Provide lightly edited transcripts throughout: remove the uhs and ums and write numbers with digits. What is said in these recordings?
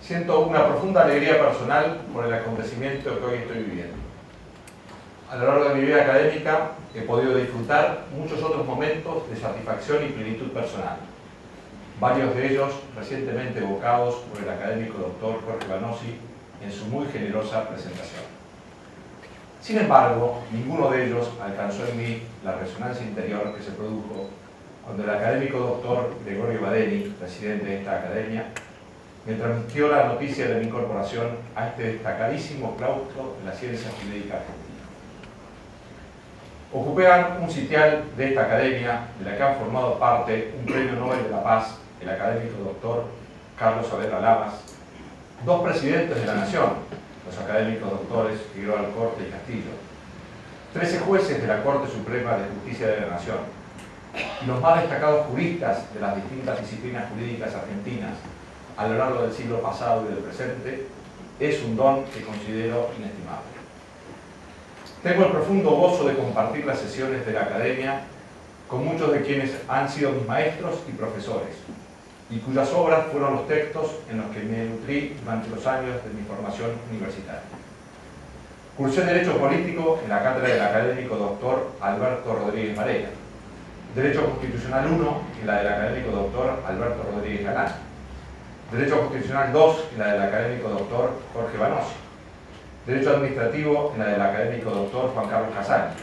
Siento una profunda alegría personal por el acontecimiento que hoy estoy viviendo. A lo largo de mi vida académica he podido disfrutar muchos otros momentos de satisfacción y plenitud personal, varios de ellos recientemente evocados por el académico doctor Jorge Vanosi en su muy generosa presentación. Sin embargo, ninguno de ellos alcanzó en mí la resonancia interior que se produjo cuando el académico doctor Gregorio Badeni, presidente de esta academia, me transmitió la noticia de mi incorporación a este destacadísimo claustro de la ciencia jurídica argentina. Ocupé un sitial de esta academia, de la que han formado parte un premio Nobel de la Paz, el académico doctor Carlos Saavedra Lamas, dos presidentes de la Nación, los académicos doctores Figueroa Alcorte y Castillo, 13 jueces de la Corte Suprema de Justicia de la Nación, y los más destacados juristas de las distintas disciplinas jurídicas argentinas a lo largo del siglo pasado y del presente, es un don que considero inestimable. Tengo el profundo gozo de compartir las sesiones de la academia con muchos de quienes han sido mis maestros y profesores, y cuyas obras fueron los textos en los que me nutrí durante los años de mi formación universitaria. Cursé Derecho Político en la cátedra del académico doctor Alberto Rodríguez Varela, Derecho Constitucional 1 en la del académico doctor Alberto Rodríguez Galán, Derecho Constitucional 2 en la del académico doctor Jorge Vanosi, Derecho Administrativo en la del académico doctor Juan Carlos Casani.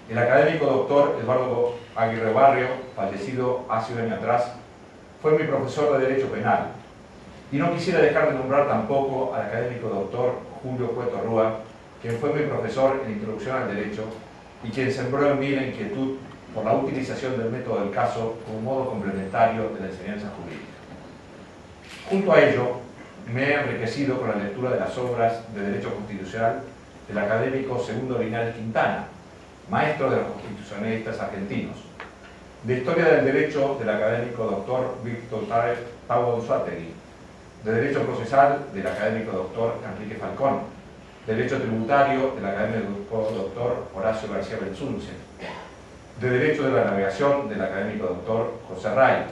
El académico doctor Eduardo Aguirre Barrio, fallecido hace un año atrás, fue mi profesor de Derecho Penal. Y no quisiera dejar de nombrar tampoco al académico doctor Julio Cueto Rúa, quien fue mi profesor en Introducción al Derecho y quien sembró en mí la inquietud por la utilización del método del caso como modo complementario de la enseñanza jurídica. Junto a ello, me he enriquecido con la lectura de las obras de Derecho Constitucional del académico Segundo Linares Quintana, maestro de los constitucionalistas argentinos, de Historia del Derecho del académico doctor Víctor Tavo Anzoátegui, de Derecho Procesal del académico doctor Enrique Falcón, de Derecho Tributario del académico doctor Horacio García Belsunce, de Derecho de la Navegación del académico doctor José Ray,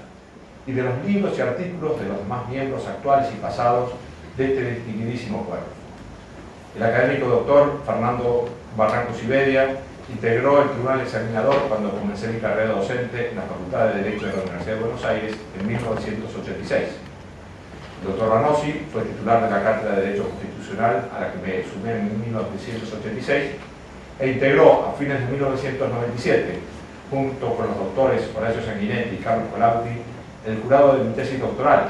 y de los libros y artículos de los demás miembros actuales y pasados de este distinguidísimo cuerpo. El académico doctor Fernando Barranco Siberia integró el Tribunal Examinador cuando comencé mi carrera docente en la Facultad de Derecho de la Universidad de Buenos Aires en 1986. El doctor Vanosi fue titular de la Cátedra de Derecho Constitucional a la que me sumé en 1986 e integró a fines de 1997, junto con los doctores Horacio Sanguinetti y Carlos Colauti, el jurado de mi tesis doctoral,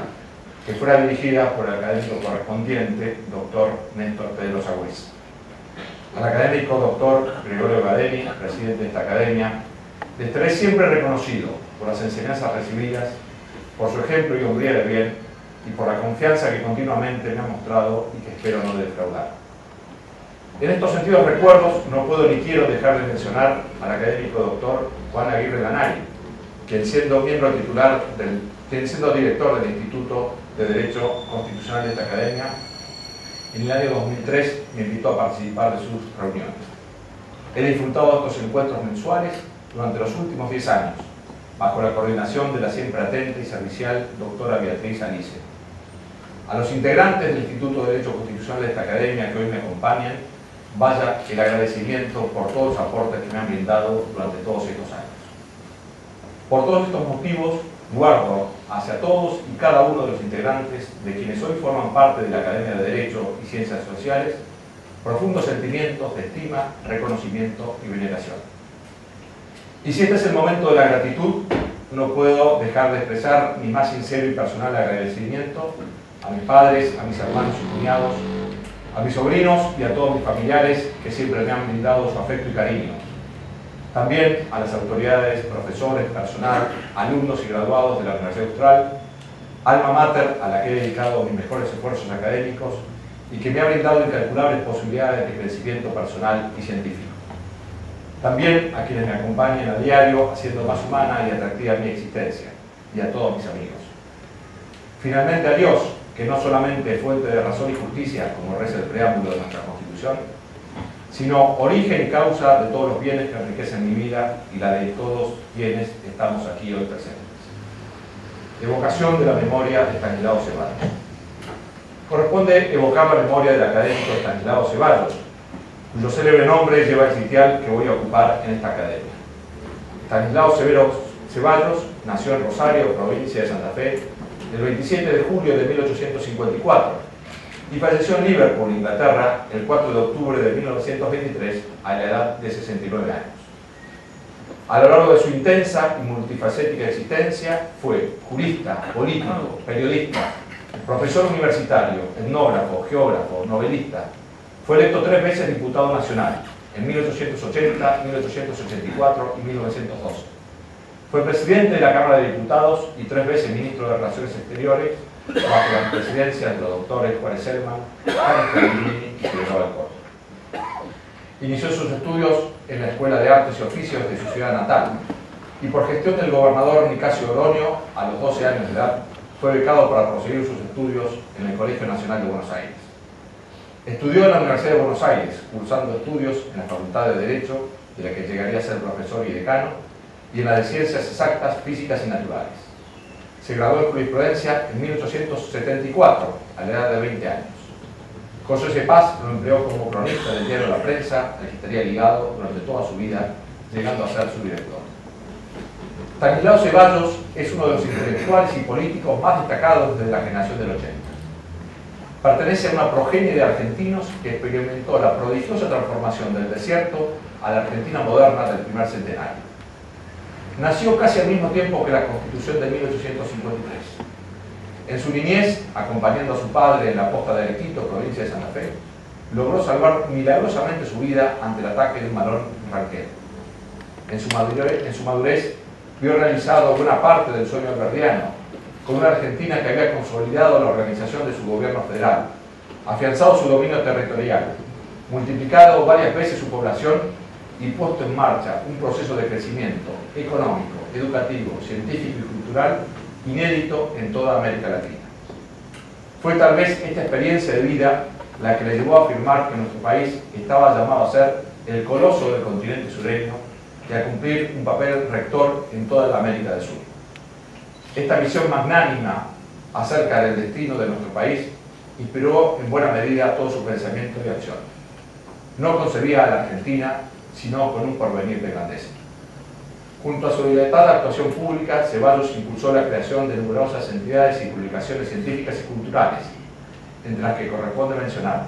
que fuera dirigida por el académico correspondiente, doctor Néstor Pedro Sagüez. Al académico doctor Gregorio Badeni, presidente de esta academia, le estaré siempre reconocido por las enseñanzas recibidas, por su ejemplo y hombría de bien, y por la confianza que continuamente me ha mostrado y que espero no defraudar. En estos sentidos recuerdos no puedo ni quiero dejar de mencionar al académico doctor Juan Aguirre Lanari, quien siendo miembro titular quien siendo director del Instituto de Derecho Constitucional de esta academia, en el año 2003 me invitó a participar de sus reuniones. He disfrutado de estos encuentros mensuales durante los últimos 10 años, bajo la coordinación de la siempre atenta y servicial doctora Beatriz Alice. A los integrantes del Instituto de Derecho Constitucional de esta academia que hoy me acompañan, vaya el agradecimiento por todos los aportes que me han brindado durante todos estos años. Por todos estos motivos, guardo hacia todos y cada uno de los integrantes de quienes hoy forman parte de la Academia de Derecho y Ciencias Sociales profundos sentimientos de estima, reconocimiento y veneración. Y si este es el momento de la gratitud, no puedo dejar de expresar mi más sincero y personal agradecimiento a mis padres, a mis hermanos y cuñados, a mis sobrinos y a todos mis familiares que siempre me han brindado su afecto y cariño. También a las autoridades, profesores, personal, alumnos y graduados de la Universidad Austral, alma mater a la que he dedicado mis mejores esfuerzos académicos y que me ha brindado incalculables posibilidades de crecimiento personal y científico. También a quienes me acompañan a diario haciendo más humana y atractiva mi existencia, y a todos mis amigos. Finalmente a Dios, que no solamente es fuente de razón y justicia, como reza el preámbulo de nuestra Constitución, sino origen y causa de todos los bienes que enriquecen mi vida y la de todos quienes estamos aquí hoy presentes. Evocación de la memoria de Estanislao Ceballos. corresponde evocar la memoria del académico Estanislao Ceballos, cuyo célebre nombre lleva el sitial que voy a ocupar en esta academia. Estanislao Ceballos nació en Rosario, provincia de Santa Fe, el 27 de julio de 1854 y falleció en Liverpool, Inglaterra, el 4 de octubre de 1923 a la edad de 69 años. A lo largo de su intensa y multifacética existencia fue jurista, político, periodista, profesor universitario, etnógrafo, geógrafo, novelista. Fue electo 3 veces diputado nacional, en 1880, 1884 y 1912. Fue presidente de la Cámara de Diputados y 3 veces ministro de Relaciones Exteriores bajo la presidencia de los doctores Juárez Selman, Carlos Pellegrini y Figueroa del Corte. Inició sus estudios en la Escuela de Artes y Oficios de su ciudad natal y por gestión del gobernador Nicasio Oroño, a los 12 años de edad, fue becado para proseguir sus estudios en el Colegio Nacional de Buenos Aires. Estudió en la Universidad de Buenos Aires, cursando estudios en la Facultad de Derecho, de la que llegaría a ser profesor y decano, y en la de Ciencias Exactas, Físicas y Naturales. Se graduó en jurisprudencia en 1874, a la edad de 20 años. José C. Paz lo empleó como cronista del diario La Prensa, al que estaría ligado durante toda su vida, llegando a ser su director. Estanislao Ceballos es uno de los intelectuales y políticos más destacados desde la generación del 80. Pertenece a una progenie de argentinos que experimentó la prodigiosa transformación del desierto a la Argentina moderna del primer centenario. Nació casi al mismo tiempo que la Constitución de 1853. En su niñez, acompañando a su padre en la posta de Arequito, provincia de Santa Fe, logró salvar milagrosamente su vida ante el ataque de un malón ranquero. En su madurez, vio realizado buena parte del sueño alberdiano, con una Argentina que había consolidado la organización de su gobierno federal, afianzado su dominio territorial, multiplicado varias veces su población y puesto en marcha un proceso de crecimiento económico, educativo, científico y cultural inédito en toda América Latina. Fue tal vez esta experiencia de vida la que le llevó a afirmar que nuestro país estaba llamado a ser el coloso del continente sureño y a cumplir un papel rector en toda la América del Sur. Esta visión magnánima acerca del destino de nuestro país inspiró en buena medida todo su pensamiento y acción. No concebía a la Argentina sino con un porvenir de grandeza. Junto a su dilatada actuación pública, Ceballos impulsó la creación de numerosas entidades y publicaciones científicas y culturales, entre las que corresponde mencionar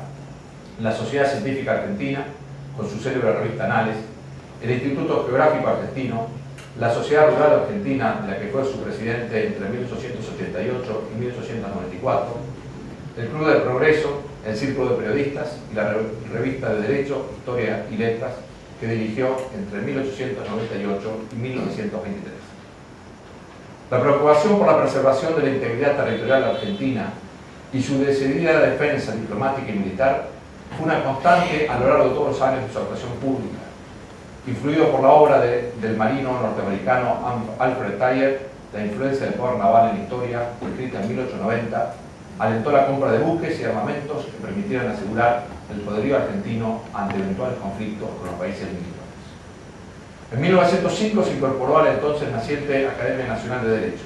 la Sociedad Científica Argentina, con su célebre revista Anales, el Instituto Geográfico Argentino, la Sociedad Rural Argentina, de la que fue su presidente entre 1888 y 1894, el Club del Progreso, el Círculo de Periodistas y la Revista de Derecho, Historia y Letras, que dirigió entre 1898 y 1923. La preocupación por la preservación de la integridad territorial argentina y su decidida defensa diplomática y militar fue una constante a lo largo de todos los años de su actuación pública. Influido por la obra del marino norteamericano Alfred Tyler, La influencia del poder naval en la historia, escrita en 1890, alentó la compra de buques y armamentos que permitieran asegurar el poderío argentino ante eventuales conflictos con los países limítrofes. En 1905 se incorporó a la entonces naciente Academia Nacional de Derecho.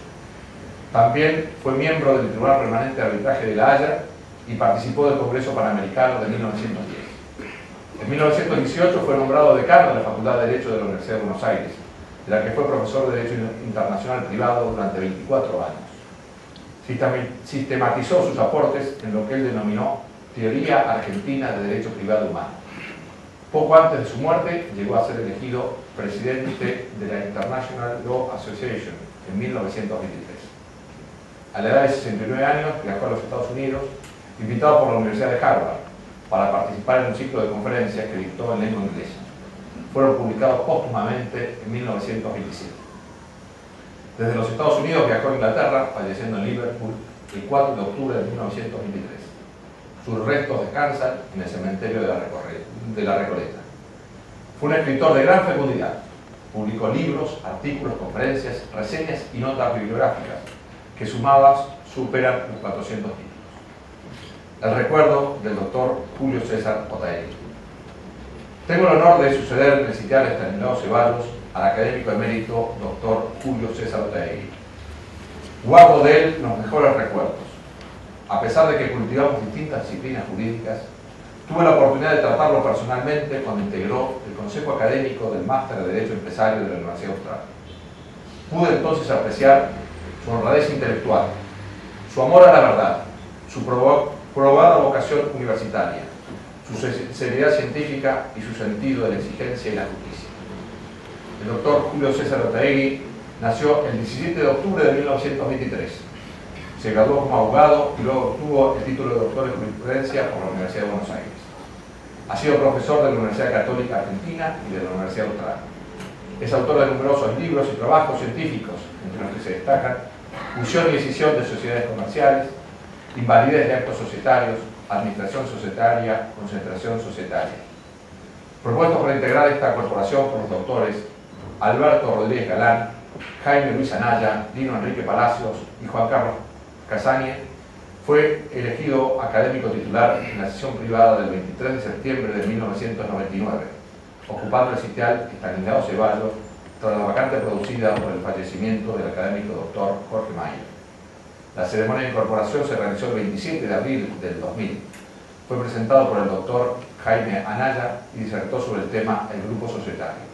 También fue miembro del Tribunal Permanente de Arbitraje de La Haya y participó del Congreso Panamericano de 1910. En 1918 fue nombrado decano de la Facultad de Derecho de la Universidad de Buenos Aires, de la que fue profesor de Derecho Internacional Privado durante 24 años. Sistematizó sus aportes en lo que él denominó Teoría Argentina de Derecho Privado Humano. Poco antes de su muerte llegó a ser elegido presidente de la International Law Association en 1923. A la edad de 69 años viajó a los Estados Unidos, invitado por la Universidad de Harvard, para participar en un ciclo de conferencias que dictó en lengua inglesa. Fueron publicados póstumamente en 1927. Desde los Estados Unidos viajó a Inglaterra, falleciendo en Liverpool el 4 de octubre de 1923. Sus restos descansan en el cementerio de la Recoleta. Fue un escritor de gran fecundidad. Publicó libros, artículos, conferencias, reseñas y notas bibliográficas que sumadas superan los 400 títulos. El recuerdo del doctor Julio César Otaegui. Tengo el honor de suceder en el sitial Estanislao Ceballos al académico emérito doctor Julio César Otaegui. Guardo de él los mejores recuerdos. a pesar de que cultivamos distintas disciplinas jurídicas, tuve la oportunidad de tratarlo personalmente cuando integró el Consejo Académico del Máster de Derecho Empresario de la Universidad Austral. Pude entonces apreciar su honradez intelectual, su amor a la verdad, su probada vocación universitaria, su seriedad científica y su sentido de la exigencia y la justicia. El doctor Julio César Otaegui nació el 17 de octubre de 1923. Se graduó como abogado y luego obtuvo el título de doctor en jurisprudencia por la Universidad de Buenos Aires. Ha sido profesor de la Universidad Católica Argentina y de la Universidad Austral. Es autor de numerosos libros y trabajos científicos, entre los que se destacan Fusión y escisión de sociedades comerciales, Invalidez de actos societarios, Administración societaria, Concentración societaria. Propuestos para integrar esta corporación por los doctores Alberto Rodríguez Galán, Jaime Luis Anaya, Lino Enrique Palacios y Juan Carlos Casañe, fue elegido académico titular en la sesión privada del 23 de septiembre de 1999, ocupando el sitial Estanislao Ceballos tras la vacante producida por el fallecimiento del académico doctor Jorge Mayer. La ceremonia de incorporación se realizó el 27 de abril del 2000. Fue presentado por el doctor Jaime Anaya y disertó sobre el tema El Grupo Societario.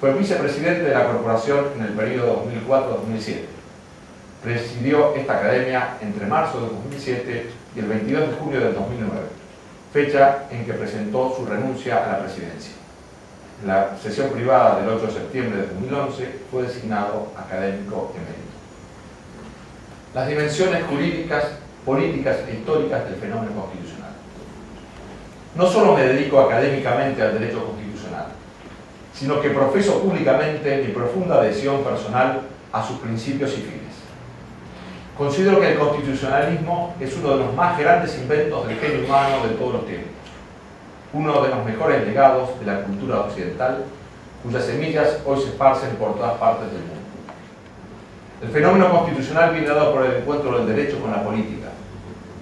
Fue vicepresidente de la corporación en el periodo 2004-2007. Presidió esta academia entre marzo de 2007 y el 22 de junio del 2009, fecha en que presentó su renuncia a la presidencia. En la sesión privada del 8 de septiembre de 2011 fue designado académico emérito. Las dimensiones jurídicas, políticas e históricas del fenómeno constitucional. No solo me dedico académicamente al derecho constitucional, sino que profeso públicamente mi profunda adhesión personal a sus principios y fines. Considero que el constitucionalismo es uno de los más grandes inventos del genio humano de todos los tiempos, uno de los mejores legados de la cultura occidental, cuyas semillas hoy se esparcen por todas partes del mundo. El fenómeno constitucional viene dado por el encuentro del derecho con la política,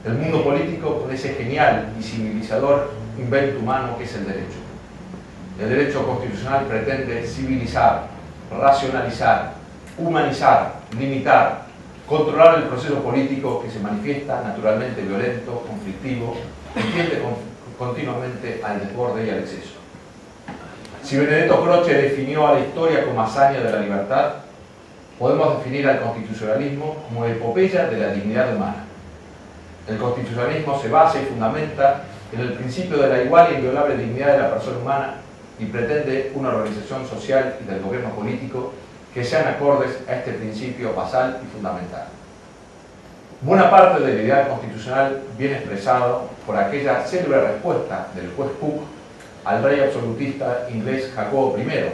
el mundo político con ese genial y civilizador invento humano que es el derecho. El derecho constitucional pretende civilizar, racionalizar, humanizar, limitar, controlar el proceso político que se manifiesta naturalmente violento, conflictivo, y tiende continuamente al desborde y al exceso. Si Benedetto Croce definió a la historia como hazaña de la libertad, podemos definir al constitucionalismo como epopeya de la dignidad humana. El constitucionalismo se basa y fundamenta en el principio de la igual e inviolable dignidad de la persona humana y pretende una organización social y del gobierno político que sean acordes a este principio basal y fundamental. Buena parte de la idea constitucional viene expresado por aquella célebre respuesta del juez Cook al rey absolutista inglés Jacobo I,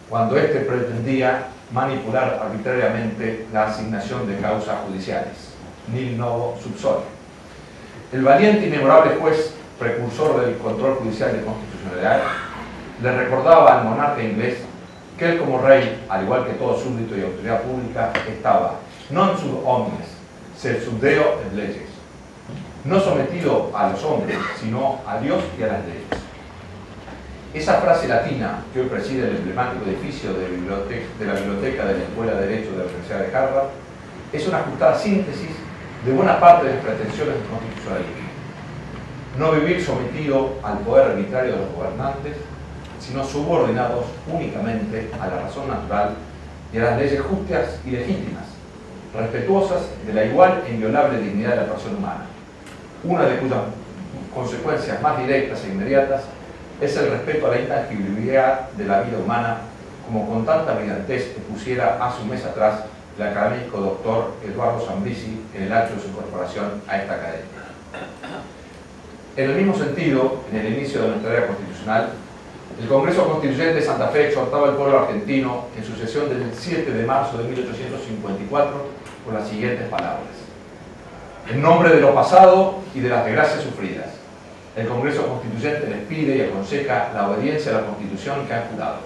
cuando éste pretendía manipular arbitrariamente la asignación de causas judiciales, nil novo sub sole. El valiente y memorable juez, precursor del control judicial de constitucionalidad, le recordaba al monarca inglés que él como rey, al igual que todo súbdito y autoridad pública, estaba non sub omnes, sed sub deo et leges, no sometido a los hombres, sino a Dios y a las leyes. Esa frase latina que hoy preside el emblemático edificio de la biblioteca de la Escuela de Derecho de la Universidad de Harvard es una ajustada síntesis de buena parte de las pretensiones del constitucionalismo. No vivir sometido al poder arbitrario de los gobernantes, sino subordinados únicamente a la razón natural y a las leyes justas y legítimas, respetuosas de la igual e inviolable dignidad de la persona humana, una de cuyas consecuencias más directas e inmediatas es el respeto a la intangibilidad de la vida humana, como con tanta brillantez expusiera hace un mes atrás el académico doctor Eduardo Zambrisi en el acto de su incorporación a esta academia. En el mismo sentido, en el inicio de nuestra era constitucional, el Congreso Constituyente de Santa Fe exhortaba al pueblo argentino en su sesión del 7 de marzo de 1854 con las siguientes palabras: en nombre de lo pasado y de las desgracias sufridas, el Congreso Constituyente les pide y aconseja la obediencia a la Constitución que han jurado.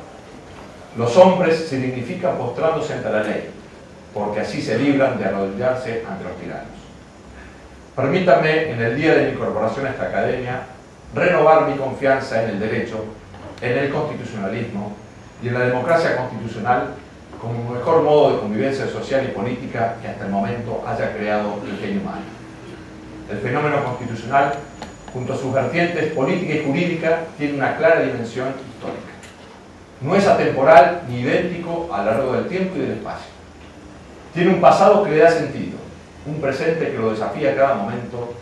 Los hombres se dignifican postrándose ante la ley, porque así se libran de arrodillarse ante los tiranos. Permítanme, en el día de mi incorporación a esta academia, renovar mi confianza en el derecho, en el constitucionalismo y en la democracia constitucional como el mejor modo de convivencia social y política que hasta el momento haya creado el genio humano. El fenómeno constitucional, junto a sus vertientes política y jurídica, tiene una clara dimensión histórica. No es atemporal ni idéntico a lo largo del tiempo y del espacio. Tiene un pasado que le da sentido, un presente que lo desafía a cada momento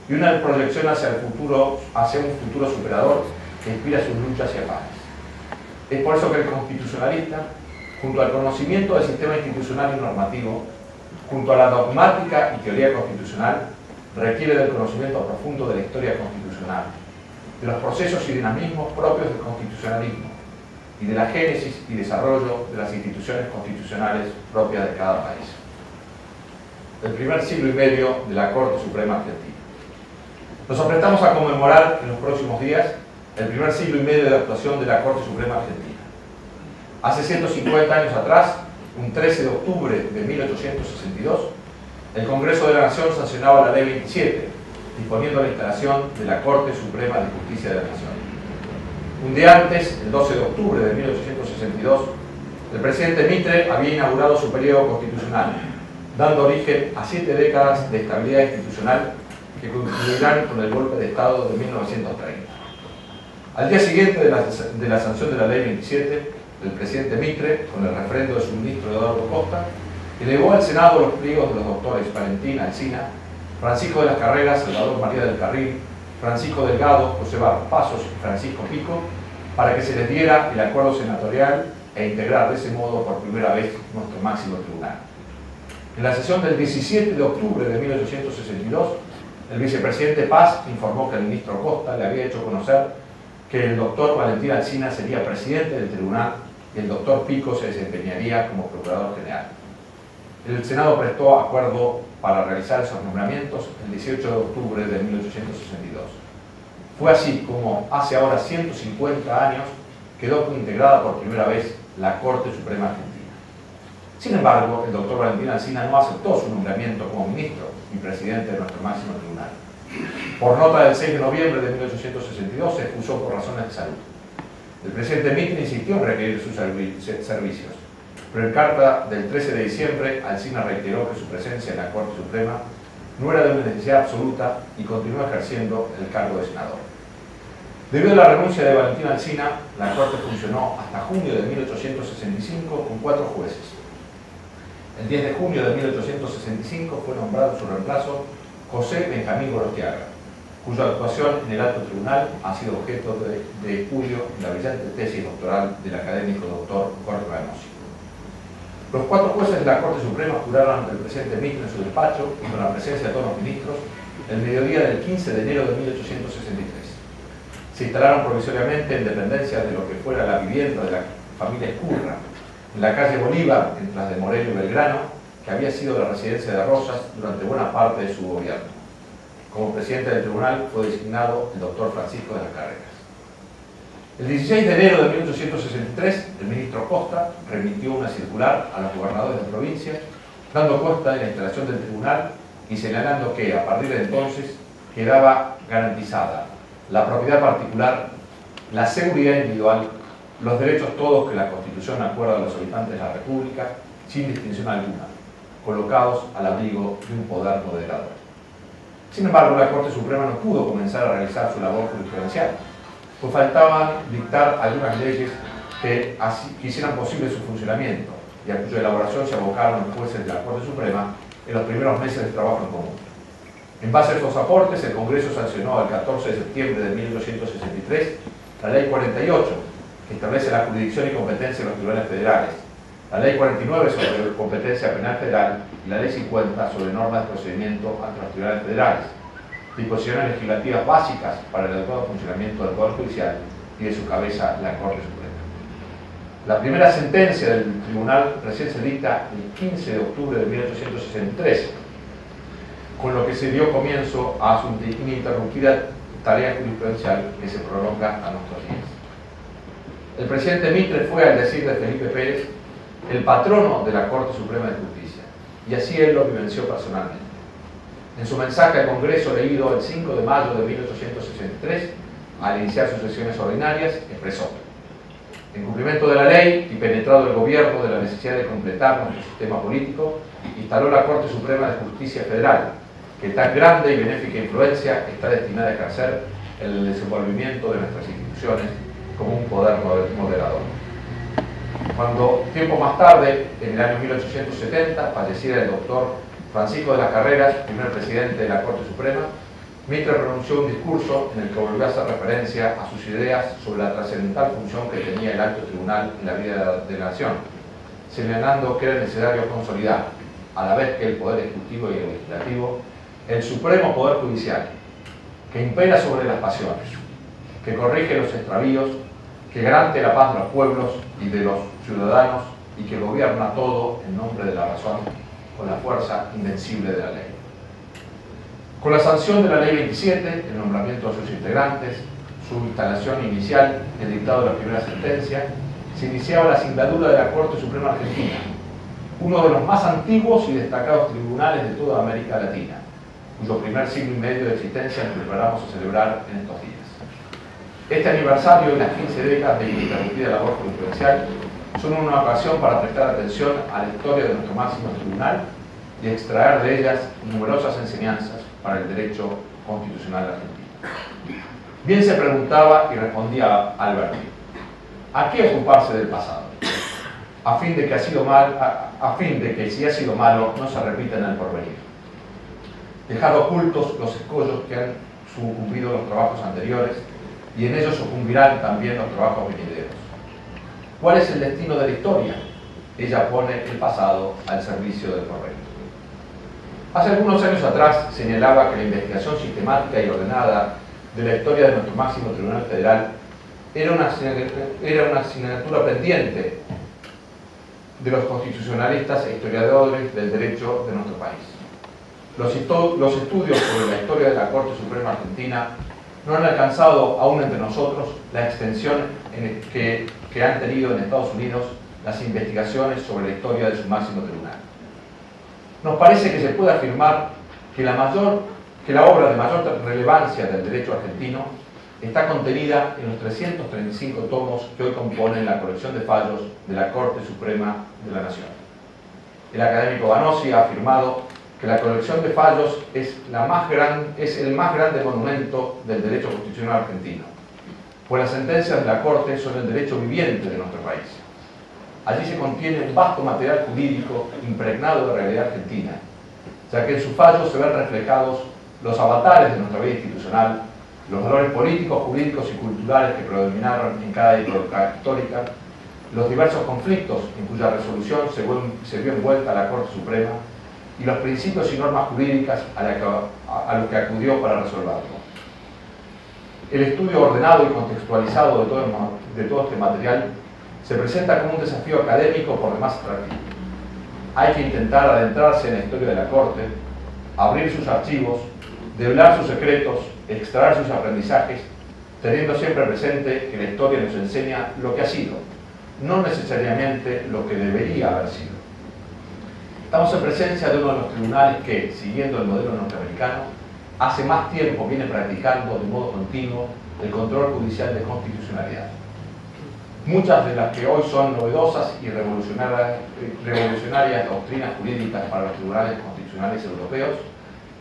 y una proyección hacia el futuro, hacia un futuro superador que inspira sus luchas y afanes. Es por eso que el constitucionalista, junto al conocimiento del sistema institucional y normativo, junto a la dogmática y teoría constitucional, requiere del conocimiento profundo de la historia constitucional, de los procesos y dinamismos propios del constitucionalismo y de la génesis y desarrollo de las instituciones constitucionales propias de cada país. El primer siglo y medio de la Corte Suprema Argentina. Nos aprestamos a conmemorar en los próximos días el primer siglo y medio de actuación de la Corte Suprema Argentina. Hace 150 años atrás, un 13 de octubre de 1862, el Congreso de la Nación sancionaba la Ley 27, disponiendo la instalación de la Corte Suprema de Justicia de la Nación. Un día antes, el 12 de octubre de 1862, el presidente Mitre había inaugurado su periodo constitucional, dando origen a 7 décadas de estabilidad institucional que concluirán con el golpe de Estado de 1930. Al día siguiente de la sanción de la Ley 27, el presidente Mitre, con el referendo de su ministro Eduardo Costa, elevó al Senado los pliegos de los doctores Valentín Alsina, Francisco de las Carreras, Salvador María del Carril, Francisco Delgado, José Barros Pasos y Francisco Pico, para que se les diera el acuerdo senatorial e integrar de ese modo por primera vez nuestro máximo tribunal. En la sesión del 17 de octubre de 1862, el vicepresidente Paz informó que el ministro Costa le había hecho conocer que el doctor Valentín Alsina sería presidente del tribunal y el doctor Pico se desempeñaría como procurador general. El Senado prestó acuerdo para realizar esos nombramientos el 18 de octubre de 1862. Fue así como, hace ahora 150 años, quedó integrada por primera vez la Corte Suprema Argentina. Sin embargo, el doctor Valentín Alsina no aceptó su nombramiento como ministro y presidente de nuestro máximo tribunal. Por nota del 6 de noviembre de 1862 se excusó por razones de salud. El presidente Mitre insistió en requerir sus servicios, pero en carta del 13 de diciembre, Alsina reiteró que su presencia en la Corte Suprema no era de una necesidad absoluta y continuó ejerciendo el cargo de senador. Debido a la renuncia de Valentín Alsina, la Corte funcionó hasta junio de 1865 con 4 jueces. El 10 de junio de 1865 fue nombrado en su reemplazo José Benjamín Gorostiaga, cuya actuación en el alto tribunal ha sido objeto de estudio en la brillante tesis doctoral del académico doctor Jorge Ramos. Los 4 jueces de la Corte Suprema juraron ante el presidente Mitre en su despacho y con la presencia de todos los ministros el mediodía del 15 de enero de 1863. Se instalaron provisoriamente en dependencia de lo que fuera la vivienda de la familia Escurra, en la calle Bolívar, entre las de Moreno y Belgrano, que había sido la residencia de Rosas durante buena parte de su gobierno. Como presidente del tribunal fue designado el doctor Francisco de las Carreras. El 16 de enero de 1863, el ministro Costa remitió una circular a los gobernadores de provincia, dando cuenta de la instalación del tribunal y señalando que, a partir de entonces, quedaba garantizada la propiedad particular, la seguridad individual, los derechos todos que la Constitución acuerda a los habitantes de la República, sin distinción alguna, colocados al abrigo de un poder moderador. Sin embargo, la Corte Suprema no pudo comenzar a realizar su labor jurisprudencial, pues faltaban dictar algunas leyes que hicieran posible su funcionamiento y a cuya elaboración se abocaron los jueces de la Corte Suprema en los primeros meses de trabajo en común. En base a estos aportes, el Congreso sancionó el 14 de septiembre de 1863 la Ley 48, que establece la jurisdicción y competencia de los tribunales federales, la Ley 49 sobre competencia penal federal y la Ley 50 sobre normas de procedimiento ante los tribunales federales, disposiciones legislativas básicas para el adecuado funcionamiento del Poder Judicial y de su cabeza, la Corte Suprema. La primera sentencia del tribunal recién se dicta el 15 de octubre de 1863, con lo que se dio comienzo a su ininterrumpida tarea jurisprudencial que se prolonga a nuestros días. El presidente Mitre fue, al decir de Felipe Pérez, el patrono de la Corte Suprema de Justicia, y así él lo vivenció personalmente. En su mensaje al Congreso leído el 5 de mayo de 1863, al iniciar sus sesiones ordinarias, expresó: en cumplimiento de la ley y penetrado el gobierno de la necesidad de completar nuestro sistema político, instaló la Corte Suprema de Justicia Federal, que tan grande y benéfica influencia está destinada a ejercer en el desenvolvimiento de nuestras instituciones como un poder moderador. Cuando, tiempo más tarde, en el año 1870, falleciera el doctor Francisco de las Carreras, primer presidente de la Corte Suprema, Mitre pronunció un discurso en el que volvió a hacer referencia a sus ideas sobre la trascendental función que tenía el alto tribunal en la vida de la nación, señalando que era necesario consolidar, a la vez que el Poder Ejecutivo y el Legislativo, el supremo Poder Judicial, que impera sobre las pasiones, que corrige los extravíos, que garante la paz de los pueblos y de los ciudadanos y que gobierna todo en nombre de la razón con la fuerza invencible de la ley. Con la sanción de la Ley 27, el nombramiento de sus integrantes, su instalación inicial, el dictado de la primera sentencia, se iniciaba la singladura de la Corte Suprema Argentina, uno de los más antiguos y destacados tribunales de toda América Latina, cuyo primer siglo y medio de existencia nos preparamos a celebrar en estos días. Este aniversario y las 15 décadas de ininterrumpida labor jurisprudencial son una ocasión para prestar atención a la historia de nuestro máximo tribunal y extraer de ellas numerosas enseñanzas para el derecho constitucional argentino. Bien se preguntaba y respondía Alberti: ¿a qué ocuparse del pasado? A fin de que si ha sido malo no se repita en el porvenir. Dejar ocultos los escollos que han sucumbido los trabajos anteriores, y en ellos sucumbirán también los trabajos venideros. ¿Cuál es el destino de la historia? Ella pone el pasado al servicio del porvenir. Hace algunos años atrás señalaba que la investigación sistemática y ordenada de la historia de nuestro máximo Tribunal Federal era una asignatura pendiente de los constitucionalistas e historiadores del derecho de nuestro país. Los estudios sobre la historia de la Corte Suprema Argentina no han alcanzado aún entre nosotros la extensión que han tenido en Estados Unidos las investigaciones sobre la historia de su máximo tribunal. Nos parece que se puede afirmar que la obra de mayor relevancia del derecho argentino está contenida en los 335 tomos que hoy componen la colección de fallos de la Corte Suprema de la Nación. El académico Vanossi ha afirmado que la colección de fallos es el más grande monumento del derecho constitucional argentino, pues las sentencias de la Corte son el derecho viviente de nuestro país. Allí se contiene un vasto material jurídico impregnado de realidad argentina, ya que en sus fallos se ven reflejados los avatares de nuestra vida institucional, los valores políticos, jurídicos y culturales que predominaron en cada época histórica, los diversos conflictos en cuya resolución se vio envuelta la Corte Suprema y los principios y normas jurídicas a los que acudió para resolverlo. El estudio ordenado y contextualizado de todo este material se presenta como un desafío académico por demás atractivo. Hay que intentar adentrarse en la historia de la Corte, abrir sus archivos, develar sus secretos, extraer sus aprendizajes, teniendo siempre presente que la historia nos enseña lo que ha sido, no necesariamente lo que debería haber sido. Estamos en presencia de uno de los tribunales que, siguiendo el modelo norteamericano, hace más tiempo viene practicando de modo continuo el control judicial de constitucionalidad. Muchas de las que hoy son novedosas y revolucionarias doctrinas jurídicas para los tribunales constitucionales europeos,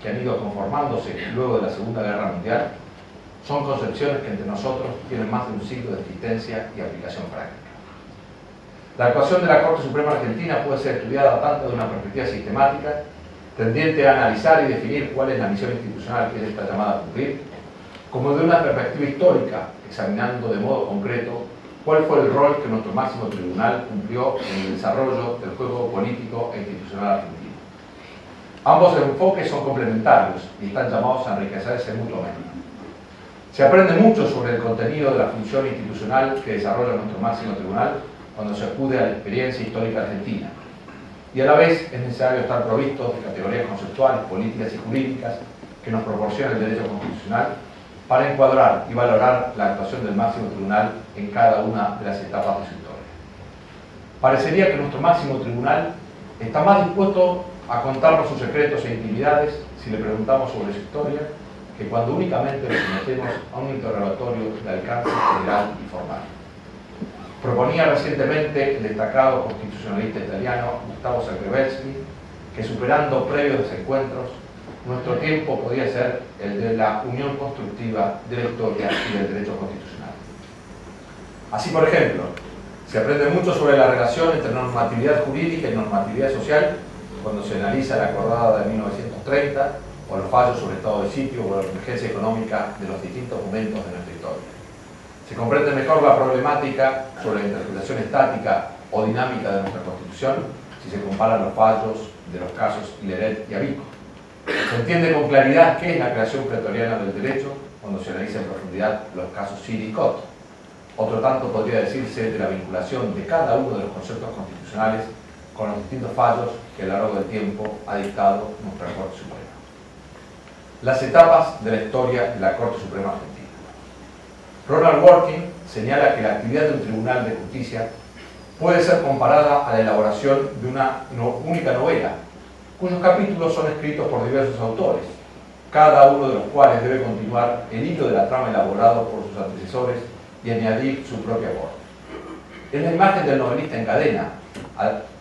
que han ido conformándose luego de la Segunda Guerra Mundial, son concepciones que entre nosotros tienen más de un siglo de existencia y aplicación práctica. La actuación de la Corte Suprema Argentina puede ser estudiada tanto de una perspectiva sistemática, tendiente a analizar y definir cuál es la misión institucional que está llamada a cumplir, como de una perspectiva histórica, examinando de modo concreto cuál fue el rol que nuestro máximo tribunal cumplió en el desarrollo del juego político e institucional argentino. Ambos enfoques son complementarios y están llamados a enriquecerse mutuamente. Se aprende mucho sobre el contenido de la función institucional que desarrolla nuestro máximo tribunal cuando se acude a la experiencia histórica argentina, y a la vez es necesario estar provistos de categorías conceptuales, políticas y jurídicas que nos proporciona el derecho constitucional para encuadrar y valorar la actuación del máximo tribunal en cada una de las etapas de su historia. Parecería que nuestro máximo tribunal está más dispuesto a contarnos sus secretos e intimidades si le preguntamos sobre su historia que cuando únicamente le sometemos a un interrogatorio de alcance general y formal. Proponía recientemente el destacado constitucionalista italiano Gustavo Cervelleschi que, superando previos desencuentros, nuestro tiempo podía ser el de la unión constructiva de la historia y del derecho constitucional. Así, por ejemplo, se aprende mucho sobre la relación entre normatividad jurídica y normatividad social cuando se analiza la acordada de 1930 o los fallos sobre estado de sitio o la emergencia económica de los distintos momentos de nuestra historia. Se comprende mejor la problemática sobre la interpretación estática o dinámica de nuestra Constitución si se comparan los fallos de los casos Hileret y Abico. Se entiende con claridad qué es la creación pretoriana del derecho cuando se analiza en profundidad los casos Siri y Cot. Otro tanto podría decirse de la vinculación de cada uno de los conceptos constitucionales con los distintos fallos que a lo largo del tiempo ha dictado nuestra Corte Suprema. Las etapas de la historia de la Corte Suprema Argentina. Ronald Working señala que la actividad de un tribunal de justicia puede ser comparada a la elaboración de una única novela, cuyos capítulos son escritos por diversos autores, cada uno de los cuales debe continuar el hilo de la trama elaborado por sus antecesores y añadir su propia voz. Es la imagen del novelista en cadena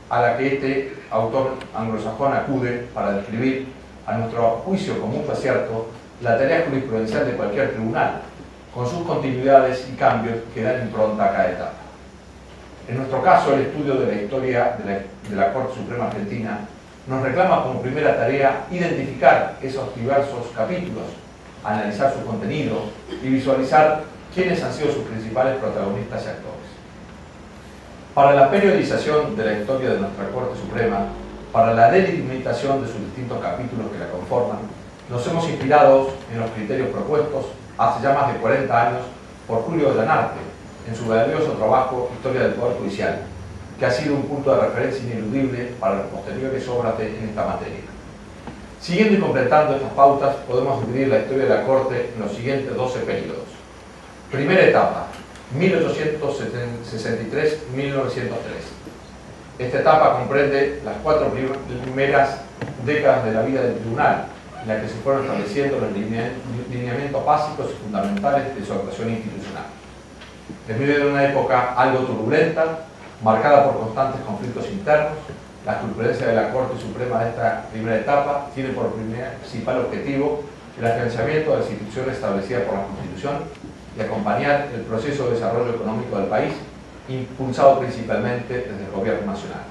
a la que este autor anglosajón acude para describir, a nuestro juicio con mucho acierto, la tarea jurisprudencial de cualquier tribunal, con sus continuidades y cambios que dan impronta a cada etapa. En nuestro caso, el estudio de la historia de la Corte Suprema Argentina nos reclama como primera tarea identificar esos diversos capítulos, analizar su contenido y visualizar quiénes han sido sus principales protagonistas y actores. Para la periodización de la historia de nuestra Corte Suprema, para la delimitación de sus distintos capítulos que la conforman, nos hemos inspirado en los criterios propuestos hace ya más de 40 años por Julio Ollanarte, en su valioso trabajo Historia del Poder Judicial, que ha sido un punto de referencia ineludible para las posteriores obras en esta materia. Siguiendo y completando estas pautas, podemos dividir la historia de la Corte en los siguientes 12 periodos. Primera etapa, 1863-1903. Esta etapa comprende las 4 primeras décadas de la vida del tribunal, en la que se fueron estableciendo los lineamientos básicos y fundamentales de su actuación institucional. En medio de una época algo turbulenta, marcada por constantes conflictos internos, la jurisprudencia de la Corte Suprema de esta primera etapa tiene por principal objetivo el afianzamiento de las instituciones establecidas por la Constitución y acompañar el proceso de desarrollo económico del país, impulsado principalmente desde el Gobierno Nacional.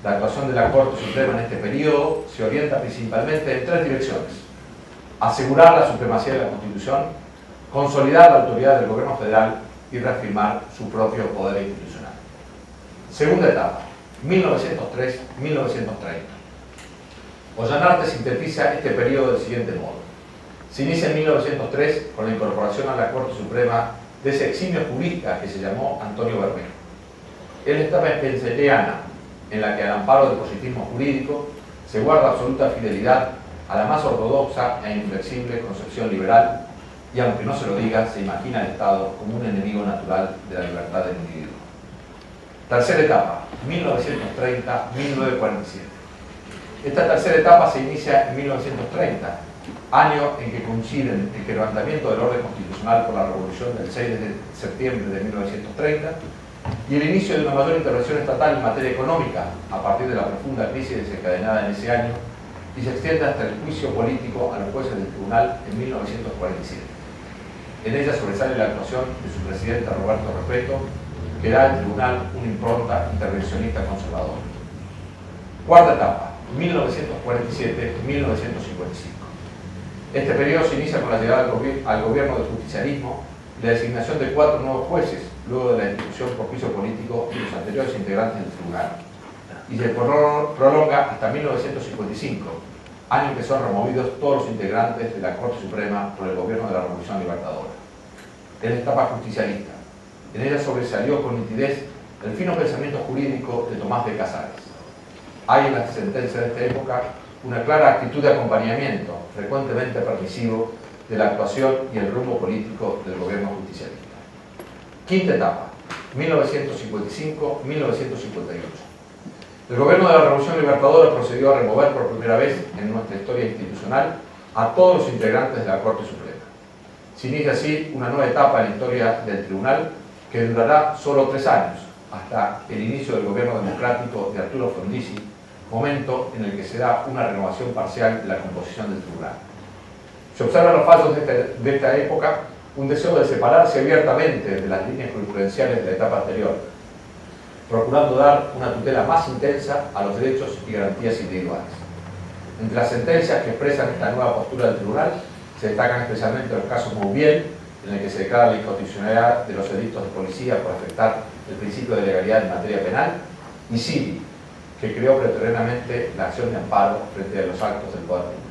La actuación de la Corte Suprema en este periodo se orienta principalmente en 3 direcciones: asegurar la supremacía de la Constitución, consolidar la autoridad del Gobierno Federal y reafirmar su propio poder institucional. Segunda etapa, 1903-1930. Ollanarte sintetiza este periodo del siguiente modo. Se inicia en 1903 con la incorporación a la Corte Suprema de ese eximio jurista que se llamó Antonio Bermejo. Es la etapa spenceriana en la que, al amparo del positivismo jurídico, se guarda absoluta fidelidad a la más ortodoxa e inflexible concepción liberal y, aunque no se lo diga, se imagina al Estado como un enemigo natural de la libertad del individuo. Tercera etapa, 1930-1947. Esta tercera etapa se inicia en 1930, año en que coinciden el quebrantamiento del orden constitucional por la Revolución del 6 de septiembre de 1930 y el inicio de una mayor intervención estatal en materia económica a partir de la profunda crisis desencadenada en ese año y se extiende hasta el juicio político a los jueces del tribunal en 1947. En ella sobresale la actuación de su presidente Roberto Repetto, que da al tribunal una impronta intervencionista conservadora. Cuarta etapa, 1947-1955. Este periodo se inicia con la llegada al gobierno del justicialismo y la designación de 4 nuevos jueces, luego de la institución por juicio político de los anteriores integrantes del tribunal, y se prolonga hasta 1955, año en que son removidos todos los integrantes de la Corte Suprema por el gobierno de la Revolución Libertadora. Es la etapa justicialista. En ella sobresalió con nitidez el fino pensamiento jurídico de Tomás de Casares. Hay en las sentencias de esta época una clara actitud de acompañamiento, frecuentemente permisivo, de la actuación y el rumbo político del gobierno justicialista. Quinta etapa, 1955-1958. El gobierno de la Revolución Libertadora procedió a remover por primera vez en nuestra historia institucional a todos los integrantes de la Corte Suprema. Se inicia así una nueva etapa en la historia del tribunal que durará solo 3 años, hasta el inicio del gobierno democrático de Arturo Frondizi, momento en el que se da una renovación parcial de la composición del tribunal. Se observan los fallos de esta época un deseo de separarse abiertamente de las líneas jurisprudenciales de la etapa anterior, procurando dar una tutela más intensa a los derechos y garantías individuales. Entre las sentencias que expresan esta nueva postura del tribunal se destacan especialmente los casos Moubiel, en el que se declara la inconstitucionalidad de los edictos de policía por afectar el principio de legalidad en materia penal, y Sili, que creó preterrenamente la acción de amparo frente a los actos del Poder Público.